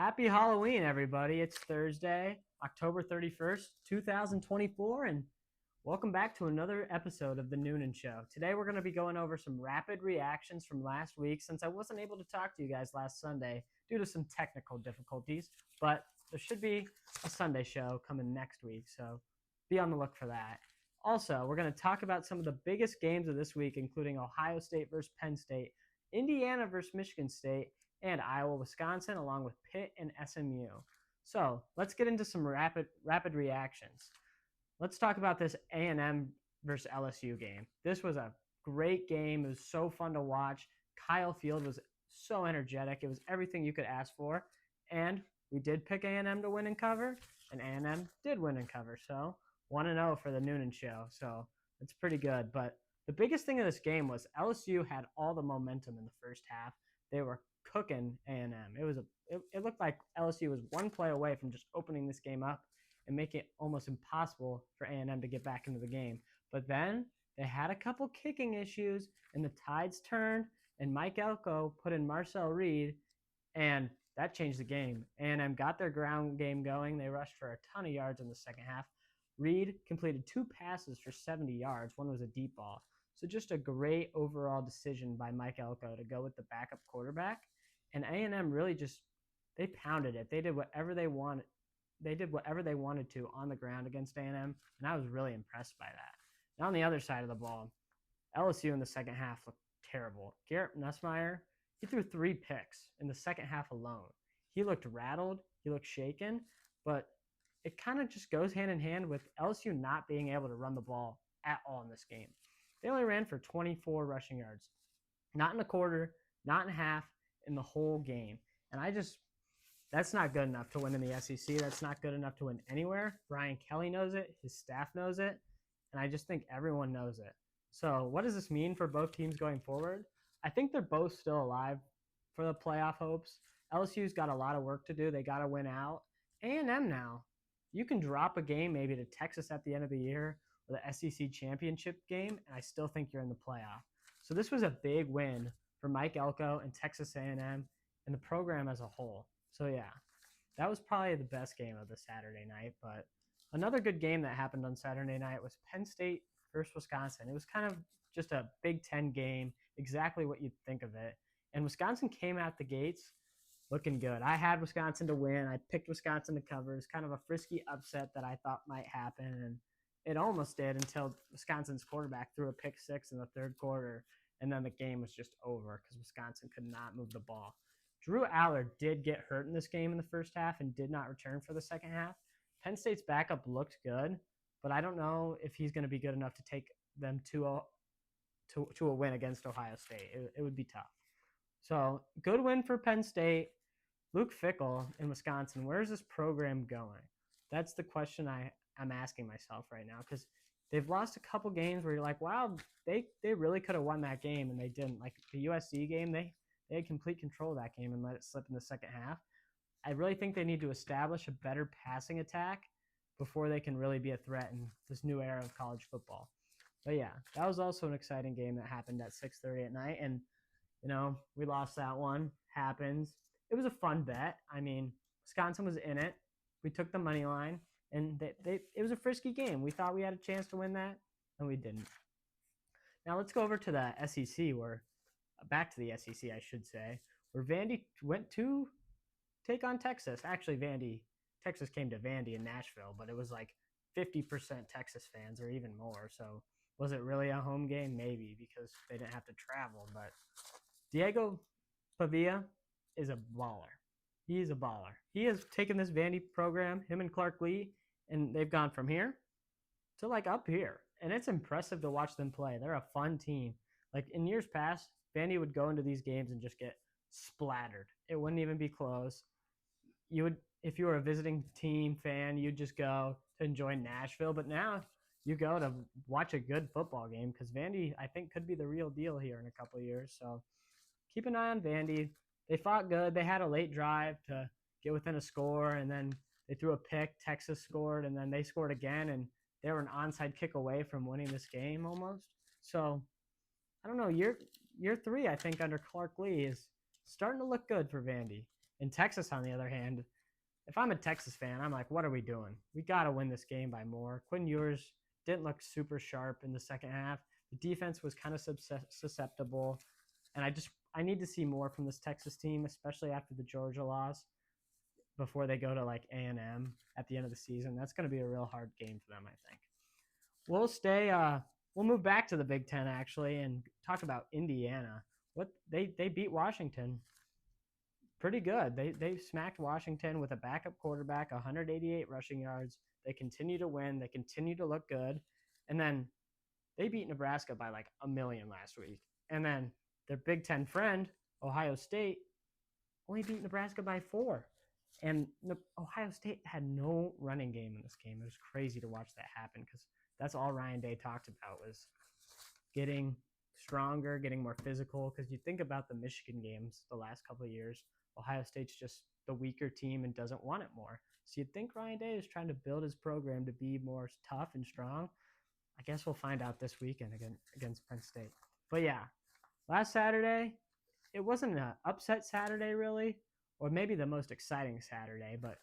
Happy Halloween, everybody. It's Thursday, October 31st, 2024, and welcome back to another episode of The Noonan Show. Today, we're going to be going over some rapid reactions from last week since I wasn't able to talk to you guys last Sunday due to some technical difficulties, but there should be a Sunday show coming next week, so be on the look for that. Also, we're going to talk about some of the biggest games of this week, including Ohio State versus Penn State, Indiana versus Michigan State, and Iowa, Wisconsin, along with Pitt and SMU. So let's get into some rapid reactions. Let's talk about this A&M versus LSU game. This was a great game. It was so fun to watch. Kyle Field was so energetic. It was everything you could ask for. And we did pick A&M to win and cover, and A&M did win and cover. So 1-0 for the Noonan Show. So it's pretty good. But the biggest thing of this game was LSU had all the momentum in the first half. They were cooking A&M. It looked like LSU was one play away from just opening this game up and making it almost impossible for A&M to get back into the game. But then they had a couple kicking issues, and the tides turned, and Mike Elko put in Marcel Reed, and that changed the game. A&M got their ground game going. They rushed for a ton of yards in the second half. Reed completed 2 passes for 70 yards. One was a deep ball. So just a great overall decision by Mike Elko to go with the backup quarterback. And A&M really they pounded it. They did whatever they wanted. They did whatever they wanted to on the ground against A&M, and I was really impressed by that. Now on the other side of the ball, LSU in the second half looked terrible. Garrett Nussmeier, he threw 3 picks in the second half alone. He looked rattled. He looked shaken, but it kind of just goes hand in hand with LSU not being able to run the ball at all in this game. They only ran for 24 rushing yards. Not in a quarter, not in a half, in the whole game. And that's not good enough to win in the SEC. That's not good enough to win anywhere. Brian Kelly knows it. His staff knows it. And I just think everyone knows it. So what does this mean for both teams going forward? I think they're both still alive for the playoff hopes. LSU's got a lot of work to do. They got to win out. A&M now, you can drop a game maybe to Texas at the end of the year or the SEC championship game, and I still think you're in the playoff. So this was a big win for Mike Elko and Texas A&M and the program as a whole. So yeah, that was probably the best game of the Saturday night. But another good game that happened on Saturday night was Penn State versus Wisconsin. It was kind of just a Big Ten game, exactly what you'd think of it. And Wisconsin came out the gates looking good. I had Wisconsin to win. I picked Wisconsin to cover. It was kind of a frisky upset that I thought might happen, and it almost did until Wisconsin's quarterback threw a pick 6 in the third quarter, and then the game was just over because Wisconsin could not move the ball. Drew Aller did get hurt in this game in the first half and did not return for the second half. Penn State's backup looked good, but I don't know if he's going to be good enough to take them to a win against Ohio State. It would be tough. So good win for Penn State. Luke Fickell in Wisconsin, where's this program going? That's the question I'm asking myself right now, because they've lost a couple games where you're like, wow, they really could have won that game, and they didn't. Like the USC game, they had complete control of that game and let it slip in the second half. I really think they need to establish a better passing attack before they can really be a threat in this new era of college football. But yeah, that was also an exciting game that happened at 6:30 at night, and we lost that one. Happens. It was a fun bet. I mean, Wisconsin was in it. We took the money line, and it was a frisky game. We thought we had a chance to win that, and we didn't. Now let's go over to the SEC, back to the SEC, I should say, where Vandy went to take on Texas. Actually, Texas came to Vandy in Nashville, but it was like 50% Texas fans or even more. So was it really a home game? Maybe, because they didn't have to travel. But Diego Pavia is a baller. He's a baller. He has taken this Vandy program, him and Clark Lee, and they've gone from here to like up here. And it's impressive to watch them play. They're a fun team. Like in years past, Vandy would go into these games and just get splattered. It wouldn't even be close. If you were a visiting team fan, you'd just go to enjoy Nashville. But now you go to watch a good football game because Vandy, I think, could be the real deal here in a couple of years. So keep an eye on Vandy. They fought good. They had a late drive to get within a score, and then they threw a pick. Texas scored, and then they scored again, and they were an onside kick away from winning this game almost. So I don't know. Year 3, I think, under Clark Lee is starting to look good for Vandy. And Texas, on the other hand, if I'm a Texas fan, I'm like, what are we doing? We got to win this game by more. Quinn Ewers didn't look super sharp in the second half. The defense was kind of susceptible. And I need to see more from this Texas team, especially after the Georgia loss, before they go to like A&M at the end of the season. That's going to be a real hard game for them, I think. We'll move back to the Big Ten, actually, and talk about Indiana. They beat Washington pretty good. They smacked Washington with a backup quarterback, 188 rushing yards. They continue to win. They continue to look good. And then they beat Nebraska by like 1 million last week. And then their Big Ten friend, Ohio State, only beat Nebraska by 4. And Ohio State had no running game in this game. It was crazy to watch that happen because that's all Ryan Day talked about was getting stronger, getting more physical. Because you think about the Michigan games the last couple of years, Ohio State's just the weaker team and doesn't want it more. So you'd think Ryan Day is trying to build his program to be more tough and strong. I guess we'll find out this weekend against Penn State. But yeah, last Saturday, it wasn't an upset Saturday really, or maybe the most exciting Saturday. But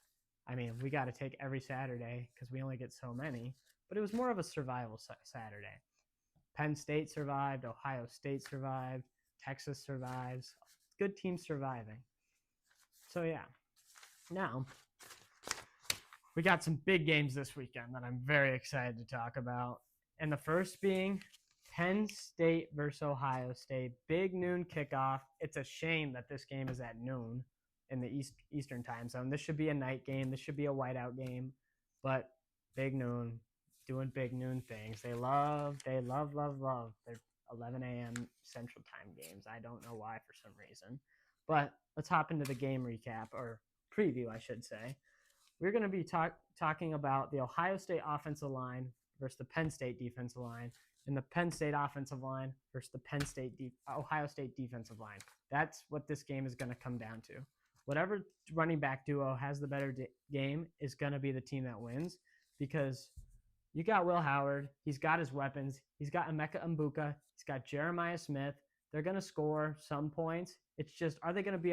I mean, we got to take every Saturday because we only get so many. But it was more of a survival Saturday. Penn State survived, Ohio State survived, Texas survives. Good teams surviving. So yeah, now we got some big games this weekend that I'm very excited to talk about. And the first being Penn State versus Ohio State. Big noon kickoff. It's a shame that this game is at noon in the Eastern time zone. This should be a night game. This should be a whiteout game. But big noon, doing big noon things. They love their 11 a.m. Central Time games. I don't know why for some reason. But let's hop into the game recap, or preview, I should say. We're going to be talking about the Ohio State offensive line versus the Penn State defensive line, and the Penn State offensive line versus the Ohio State defensive line. That's what this game is going to come down to. Whatever running back duo has the better game is going to be the team that wins, because you got Will Howard. He's got his weapons. He's got Emeka Mbuka. He's got Jeremiah Smith. They're going to score some points. It's just, are they going to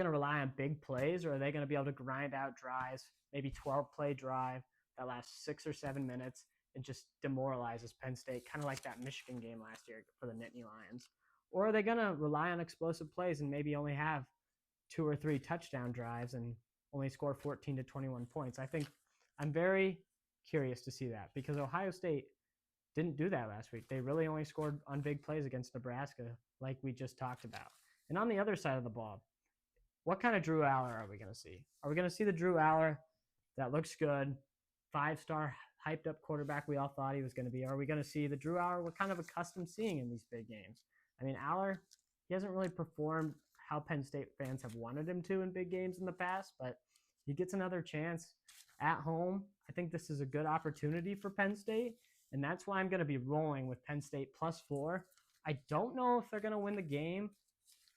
rely on big plays, or are they going to be able to grind out drives, maybe 12-play drive that lasts 6 or 7 minutes and just demoralizes Penn State, kind of like that Michigan game last year for the Nittany Lions? Or are they going to rely on explosive plays and maybe only have 2 or 3 touchdown drives and only score 14 to 21 points? I think I'm very curious to see that, because Ohio State didn't do that last week. They really only scored on big plays against Nebraska, like we just talked about. And on the other side of the ball, what kind of Drew Aller are we going to see? Are we going to see the Drew Aller that looks good, 5-star hyped up quarterback we all thought he was going to be? Are we going to see the Drew Aller we're kind of accustomed seeing in these big games? I mean, Aller, he hasn't really performed how Penn State fans have wanted him to in big games in the past, but he gets another chance at home. I think this is a good opportunity for Penn State, and that's why I'm going to be rolling with Penn State +4. I don't know if they're going to win the game.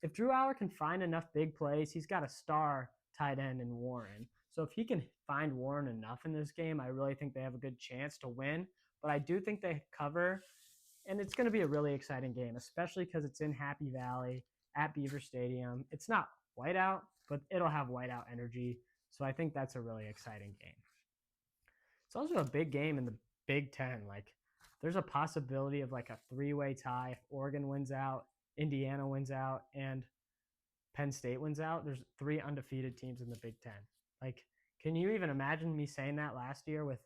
If Drew Aller can find enough big plays, he's got a star tight end in Warren. So if he can find Warren enough in this game, I really think they have a good chance to win. But I do think they cover, and it's going to be a really exciting game, especially because it's in Happy Valley at Beaver Stadium. It's not whiteout, but it'll have whiteout energy. So I think that's a really exciting game. It's also a big game in the Big Ten. Like, there's a possibility of like a 3-way tie. If Oregon wins out, Indiana wins out, and Penn State wins out, there's 3 undefeated teams in the Big Ten. Like, can you even imagine me saying that last year with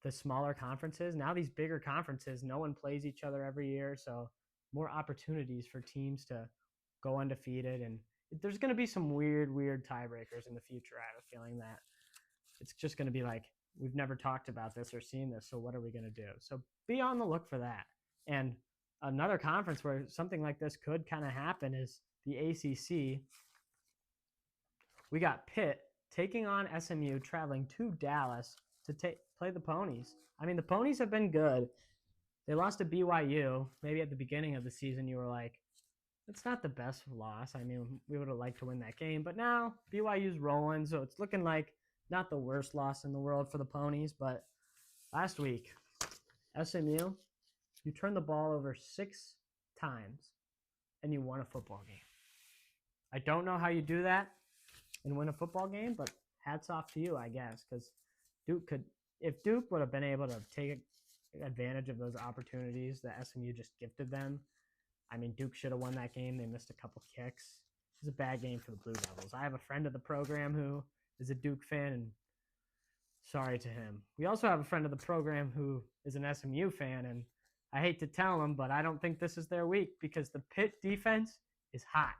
the smaller conferences? Now these bigger conferences, no one plays each other every year, so more opportunities for teams to go undefeated. And there's going to be some weird tiebreakers in the future. I have a feeling that it's just going to be like, we've never talked about this or seen this, so what are we going to do? So be on the look for that. And another conference where something like this could kind of happen is the ACC. We got Pitt taking on SMU, traveling to Dallas to play the Ponies. I mean, the Ponies have been good. They lost to BYU. Maybe at the beginning of the season you were like, it's not the best loss. I mean, we would have liked to win that game. But now BYU's rolling, so it's looking like not the worst loss in the world for the Ponies. But last week, SMU, you turned the ball over 6 times, and you won a football game. I don't know how you do that and win a football game, but hats off to you, I guess, because if Duke would have been able to take advantage of those opportunities that SMU just gifted them, I mean, Duke should have won that game. They missed a couple kicks. It was a bad game for the Blue Devils. I have a friend of the program who is a Duke fan, and sorry to him. We also have a friend of the program who is an SMU fan, and I hate to tell him, but I don't think this is their week because the Pitt defense is hot.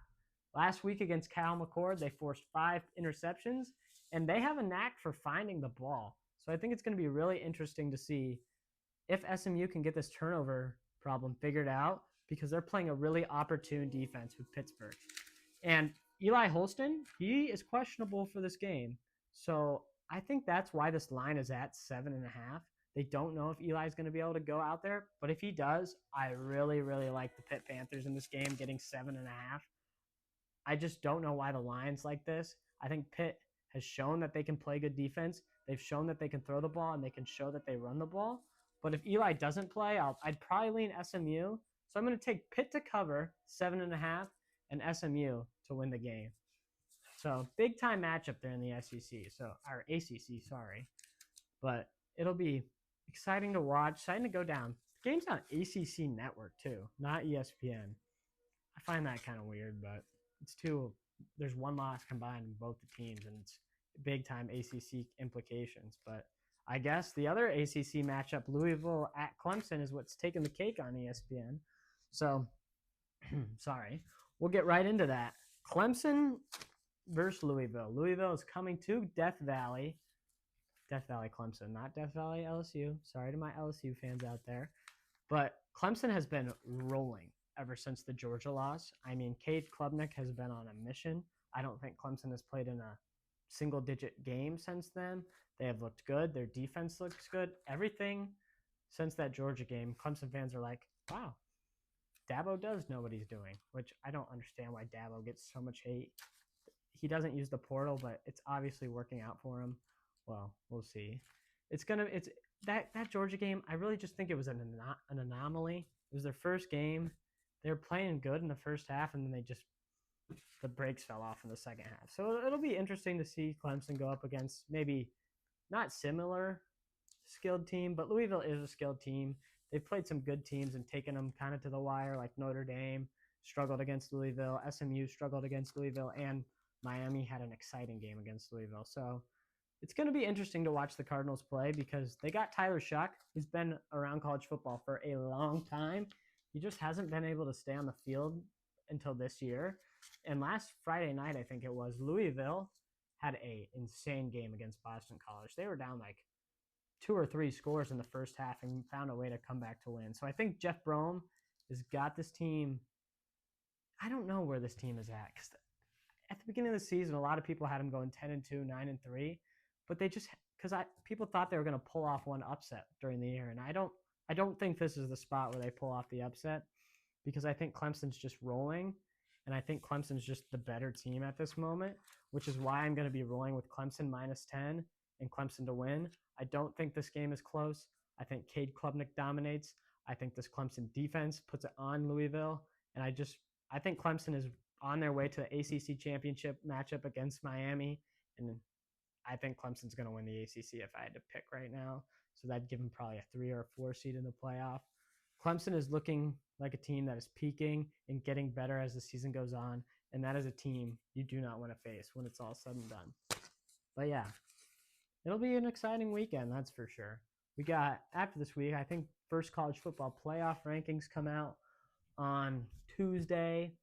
Last week against Cal McCord, they forced 5 interceptions, and they have a knack for finding the ball. So I think it's going to be really interesting to see if SMU can get this turnover problem figured out because they're playing a really opportune defense with Pittsburgh. And Eli Holston, he is questionable for this game. So I think that's why this line is at 7.5. They don't know if Eli's going to be able to go out there. But if he does, I really, really like the Pitt Panthers in this game getting 7.5. I just don't know why the line's like this. I think Pitt has shown that they can play good defense. They've shown that they can throw the ball and they can show that they run the ball. But if Eli doesn't play, I'd probably lean SMU. So I'm going to take Pitt to cover 7.5 and SMU to win the game. So big time matchup there in the SEC. Or ACC, sorry. But it'll be exciting to watch, exciting to go down. The game's on ACC Network too, not ESPN. I find that kind of weird, but it's there's one loss combined in both the teams, and it's big time ACC implications. But I guess the other ACC matchup, Louisville at Clemson, is what's taking the cake on ESPN. So, sorry. We'll get right into that. Clemson versus Louisville. Louisville is coming to Death Valley. Death Valley Clemson, not Death Valley LSU. Sorry to my LSU fans out there. But Clemson has been rolling ever since the Georgia loss. I mean, Cade Klubnik has been on a mission. I don't think Clemson has played in a single-digit game since then. They have looked good. Their defense looks good. Everything since that Georgia game, Clemson fans are like, wow, Dabo does know what he's doing, which I don't understand why Dabo gets so much hate. He doesn't use the portal, but it's obviously working out for him. Well, we'll see. It's that Georgia game, I really just think it was an anomaly. It was their first game. They were playing good in the first half, and then the brakes fell off in the second half. So it'll be interesting to see Clemson go up against maybe not similar skilled team, but Louisville is a skilled team. They've played some good teams and taken them kind of to the wire, like Notre Dame struggled against Louisville, SMU struggled against Louisville, and Miami had an exciting game against Louisville. So it's going to be interesting to watch the Cardinals play because they got Tyler Shuck. He's been around college football for a long time. He just hasn't been able to stay on the field until this year. And last Friday night, I think it was, Louisville had an insane game against Boston College. They were down like 2 or 3 scores in the first half and found a way to come back to win. So I think Jeff Brom has got this team. I don't know where this team is at because at the beginning of the season, a lot of people had them going 10-2, 9-3, but they just people thought they were going to pull off one upset during the year, and I don't think this is the spot where they pull off the upset because I think Clemson's just rolling, and I think Clemson's just the better team at this moment, which is why I'm going to be rolling with Clemson -10 and Clemson to win. I don't think this game is close. I think Cade Klubnik dominates. I think this Clemson defense puts it on Louisville, and I think Clemson is on their way to the ACC championship matchup against Miami, and I think Clemson's going to win the ACC if I had to pick right now. So that'd give them probably a 3 or 4 seed in the playoff. Clemson is looking like a team that is peaking and getting better as the season goes on, and that is a team you do not want to face when it's all said and done. But yeah, it'll be an exciting weekend, that's for sure. We got, after this week, I think first college football playoff rankings come out on Tuesday.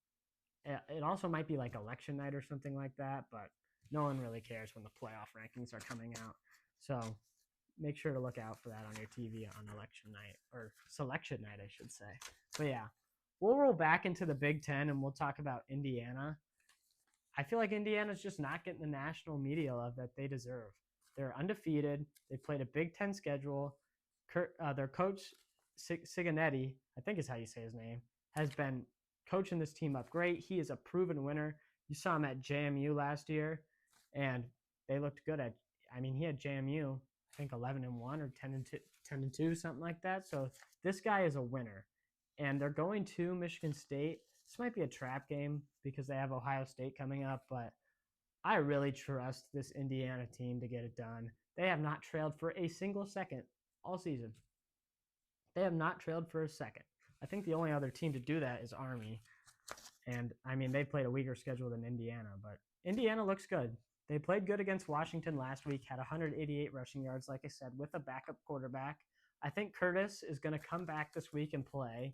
It also might be like election night or something like that, but no one really cares when the playoff rankings are coming out. So make sure to look out for that on your TV on election night, or selection night, I should say. But yeah, we'll roll back into the Big Ten and we'll talk about Indiana. I feel like Indiana's just not getting the national media love that they deserve. They're undefeated. They played a Big Ten schedule. Their coach, Ciganetti, I think is how you say his name, has been coaching this team up great. He is a proven winner. You saw him at JMU last year, and they looked good he had JMU, I think 11-1 or 10-2, something like that. So this guy is a winner, and they're going to Michigan State. This might be a trap game because they have Ohio State coming up, but I really trust this Indiana team to get it done. They have not trailed for a single second all season. They have not trailed for a second. I think the only other team to do that is Army. And, I mean, they played a weaker schedule than Indiana, but Indiana looks good. They played good against Washington last week, had 188 rushing yards, like I said, with a backup quarterback. I think Curtis is going to come back this week and play.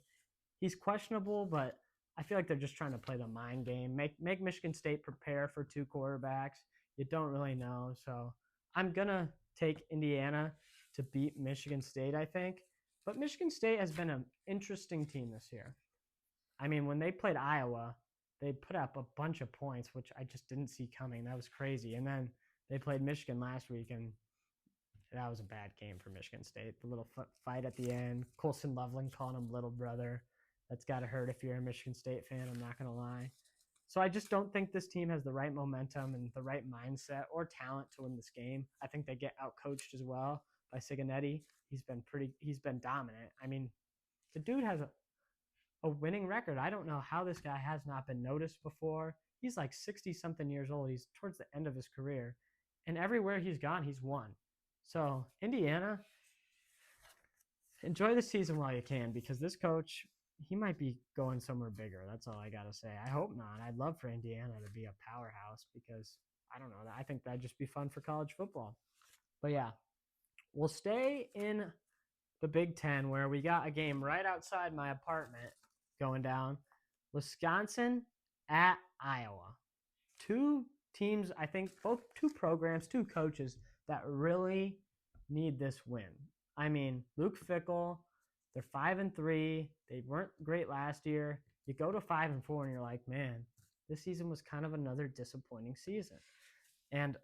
He's questionable, but I feel like they're just trying to play the mind game. Make Michigan State prepare for two quarterbacks. You don't really know. So I'm going to take Indiana to beat Michigan State, I think. But Michigan State has been an interesting team this year. I mean, when they played Iowa, they put up a bunch of points, which I just didn't see coming. That was crazy. And then they played Michigan last week, and that was a bad game for Michigan State. The little fight at the end, Colson Loveland calling him little brother. That's got to hurt if you're a Michigan State fan, I'm not going to lie. So I just don't think this team has the right momentum and the right mindset or talent to win this game. I think they get outcoached as well by Cincinnati. He's been dominant. I mean, the dude has a winning record. I don't know how this guy has not been noticed before. He's like 60-something years old. He's towards the end of his career. And everywhere he's gone, he's won. So, Indiana, enjoy the season while you can, because this coach, he might be going somewhere bigger. That's all I got to say. I hope not. I'd love for Indiana to be a powerhouse because, I don't know, I think that'd just be fun for college football. But yeah, we'll stay in the Big Ten, where we got a game right outside my apartment going down. Wisconsin at Iowa. Two teams, I think, both two programs, two coaches that really need this win. I mean, Luke Fickell, they're 5-3. They weren't great last year. You go to 5-4 and you're like, man, this season was kind of another disappointing season. And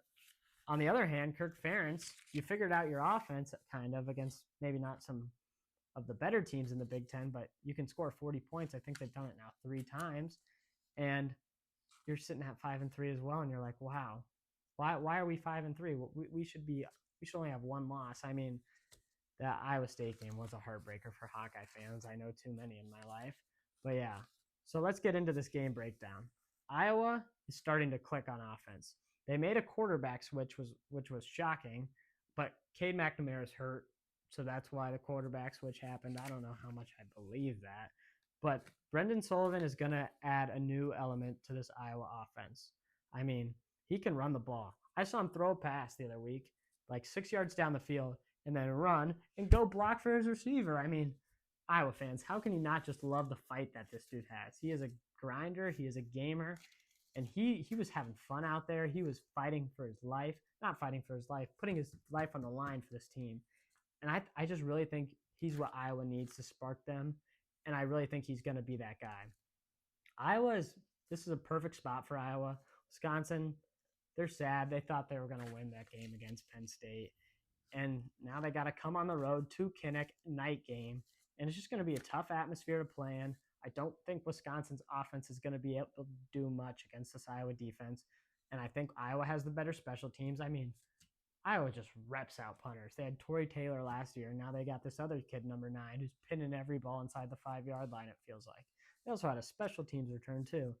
on the other hand, Kirk Ferentz, you figured out your offense kind of against maybe not some of the better teams in the Big Ten, but you can score 40 points. I think they've done it now 3 times. And you're sitting at 5-3 as well, and you're like, wow, why are we 5-3? We should only have one loss. I mean, that Iowa State game was a heartbreaker for Hawkeye fans. I know too many in my life. But yeah, so let's get into this game breakdown. Iowa is starting to click on offense. They made a quarterback switch, which was shocking, but Cade McNamara's hurt, so that's why the quarterback switch happened. I don't know how much I believe that. But Brendan Sullivan is going to add a new element to this Iowa offense. I mean, he can run the ball. I saw him throw a pass the other week, like 6 yards down the field, and then run and go block for his receiver. I mean, Iowa fans, how can you not just love the fight that this dude has? He is a grinder. He is a gamer. And he was having fun out there. He was fighting for his life. Not fighting for his life, putting his life on the line for this team. And I just really think he's what Iowa needs to spark them. And I really think he's going to be that guy. This is a perfect spot for Iowa. Wisconsin, they're sad. They thought they were going to win that game against Penn State. And now they got to come on the road to Kinnick, night game. And it's just going to be a tough atmosphere to play in. I don't think Wisconsin's offense is going to be able to do much against this Iowa defense. And I think Iowa has the better special teams. I mean, Iowa just reps out punters. They had Torrey Taylor last year, and now they got this other kid, number 9, who's pinning every ball inside the 5-yard line, it feels like. They also had a special teams return, too.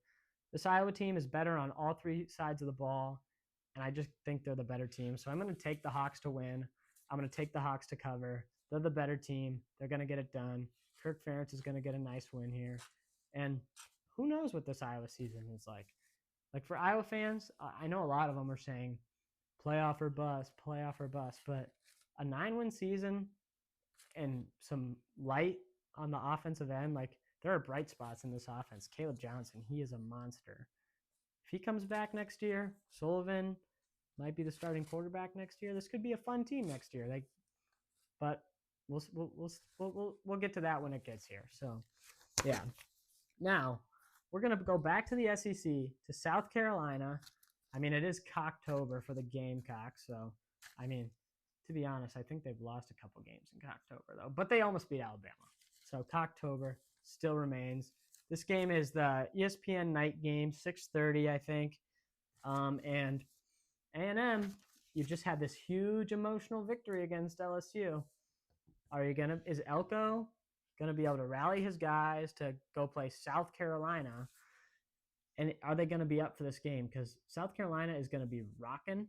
This Iowa team is better on all 3 sides of the ball, and I just think they're the better team. So I'm going to take the Hawks to win. I'm going to take the Hawks to cover. They're the better team. They're going to get it done. Kirk Ferentz is going to get a nice win here. And who knows what this Iowa season is like. Like, for Iowa fans, I know a lot of them are saying playoff or bust, but a 9-win season and some light on the offensive end, like, there are bright spots in this offense. Caleb Johnson, he is a monster. If he comes back next year, Sullivan might be the starting quarterback next year. This could be a fun team next year. But we'll get to that when it gets here. So, yeah. Now, we're going to go back to the SEC, to South Carolina. I mean, it is Cocktober for the Gamecocks. So, I mean, to be honest, I think they've lost a couple games in Cocktober, though. But they almost beat Alabama. So, Cocktober still remains. This game is the ESPN night game, 6:30, I think. And A&M, you just had this huge emotional victory against LSU. Is Elko going to be able to rally his guys to go play South Carolina And are they going to be up for this game? Because South Carolina is going to be rocking.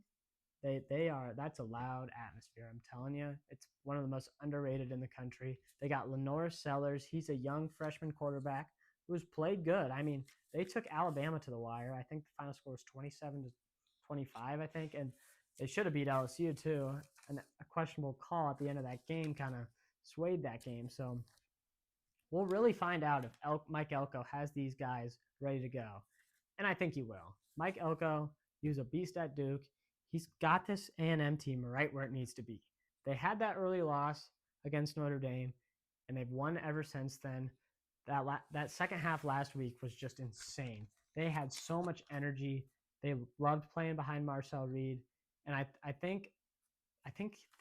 They are. That's a loud atmosphere. I'm telling you, it's one of the most underrated in the country. They got Lenore Sellers. He's a young freshman quarterback who's played good. I mean, they took Alabama to the wire. I think the final score was 27-25. I think, and they should have beat LSU too. And a questionable call at the end of that game kind of swayed that game. So we'll really find out if Mike Elko has these guys ready to go. And I think he will. Mike Elko, he was a beast at Duke. He's got this A&M team right where it needs to be. They had that early loss against Notre Dame, and they've won ever since then. That second half last week was just insane. They had so much energy. They loved playing behind Marcel Reed, and I think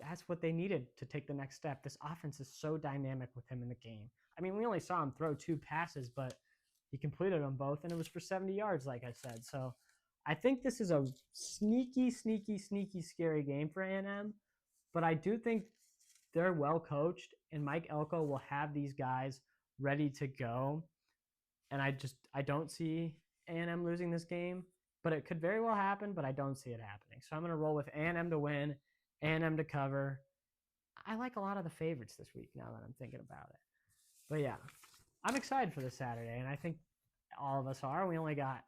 that's what they needed to take the next step. This offense is so dynamic with him in the game. I mean, we only saw him throw 2 passes, but he completed them both, and it was for 70 yards, like I said. So I think this is a sneaky, scary game for A&M, but I do think they're well coached, and Mike Elko will have these guys ready to go. And I don't see A&M losing this game, but it could very well happen, but I don't see it happening. So I'm going to roll with A&M to win, A&M to cover. I like a lot of the favorites this week now that I'm thinking about it. But yeah, I'm excited for this Saturday, and I think all of us are. We only got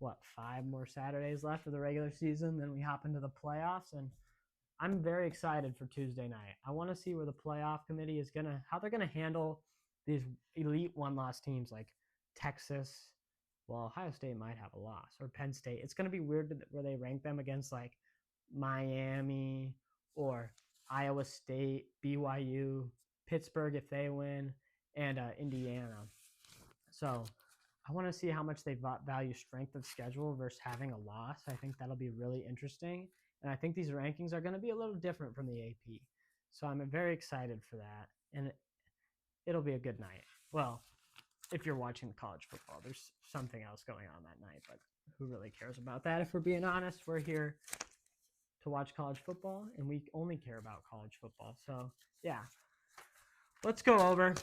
5 more Saturdays left of the regular season, then we hop into the playoffs, and I'm very excited for Tuesday night. I want to see where the playoff committee is how they're gonna handle these elite one-loss teams like Texas. Well, Ohio State might have a loss, or Penn State. It's gonna be weird where they rank them against Miami or Iowa State, BYU, Pittsburgh if they win, and Indiana. So I want to see how much they value strength of schedule versus having a loss. I think that'll be really interesting. And I think these rankings are going to be a little different from the AP. So I'm very excited for that. And it'll be a good night. Well, if you're watching college football, there's something else going on that night, but who really cares about that? If we're being honest, we're here to watch college football, and we only care about college football. So, yeah. Let's go over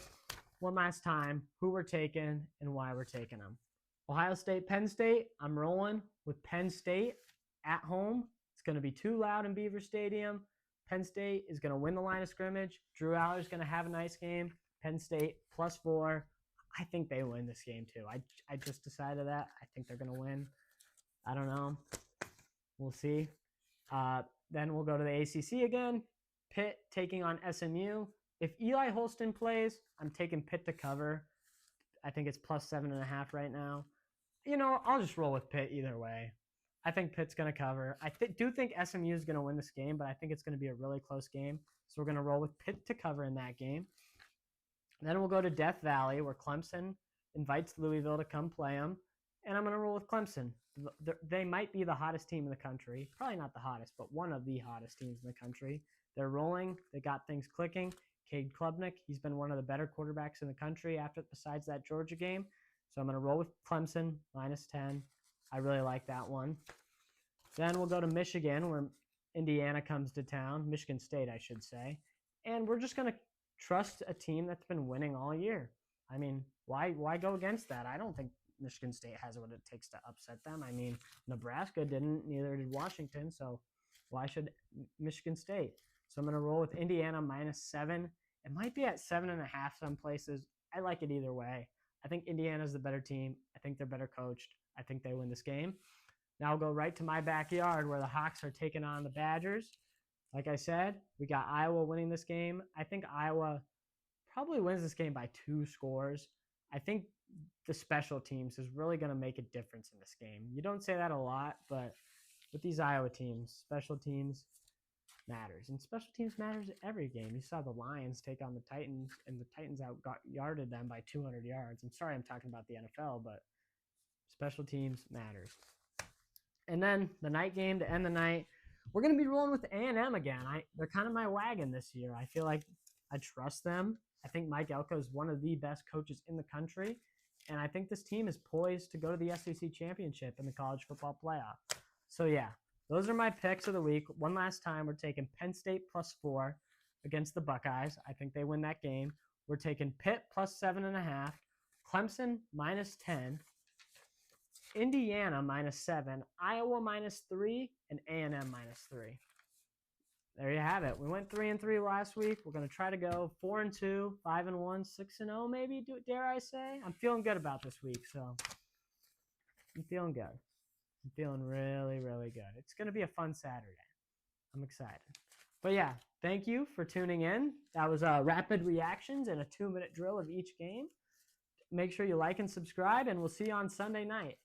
one last time who we're taking and why we're taking them. Ohio State, Penn State. I'm rolling with Penn State at home. It's going to be too loud in Beaver Stadium. Penn State is going to win the line of scrimmage. Drew Aller's going to have a nice game. Penn State +4. I think they win this game too. I just decided that. I think they're going to win. I don't know. We'll see. Then we'll go to the ACC again. Pitt taking on SMU. If Eli Holston plays, I'm taking Pitt to cover. I think it's +7.5 right now. I'll just roll with Pitt either way. I think Pitt's going to cover. I do think SMU is going to win this game, but I think it's going to be a really close game. So we're going to roll with Pitt to cover in that game. Then we'll go to Death Valley, where Clemson invites Louisville to come play them. And I'm going to roll with Clemson. They might be the hottest team in the country. Probably not the hottest, but one of the hottest teams in the country. They're rolling. They got things clicking. Cade Klubnik, he's been one of the better quarterbacks in the country besides that Georgia game. So I'm going to roll with Clemson, -10. I really like that one. Then we'll go to Michigan, where Indiana comes to town. Michigan State, I should say. And we're just going to trust a team that's been winning all year. I mean, why go against that? I don't think Michigan State has what it takes to upset them. I mean, Nebraska didn't, neither did Washington. So why should Michigan State? So I'm going to roll with Indiana -7. It might be at 7.5 some places. I like it either way. I think Indiana's the better team. I think they're better coached. I think they win this game. Now I'll go right to my backyard where the Hawks are taking on the Badgers. Like I said, we got Iowa winning this game. I think Iowa probably wins this game by 2 scores. I think the special teams is really going to make a difference in this game. You don't say that a lot, but with these Iowa teams, special teams matters. And special teams matters every game. You saw the Lions take on the Titans, and the Titans yarded them by 200 yards. I'm sorry I'm talking about the NFL, but special teams matters. And then the night game to end the night, we're going to be rolling with A&M again. They're kind of my wagon this year. I feel like I trust them. I think Mike Elko is one of the best coaches in the country, and I think this team is poised to go to the SEC championship in the college football playoff. So, yeah. Those are my picks of the week. One last time, we're taking Penn State +4 against the Buckeyes. I think they win that game. We're taking Pitt +7.5, Clemson -10, Indiana -7, Iowa -3, and A&M -3. There you have it. We went 3-3 last week. We're going to try to go 4-2, 5-1, 6-0 maybe, dare I say. I'm feeling good about this week, so I'm feeling good. I'm feeling really, really good. It's going to be a fun Saturday. I'm excited. But yeah, thank you for tuning in. That was rapid reactions and a 2-minute drill of each game. Make sure you like and subscribe, and we'll see you on Sunday night.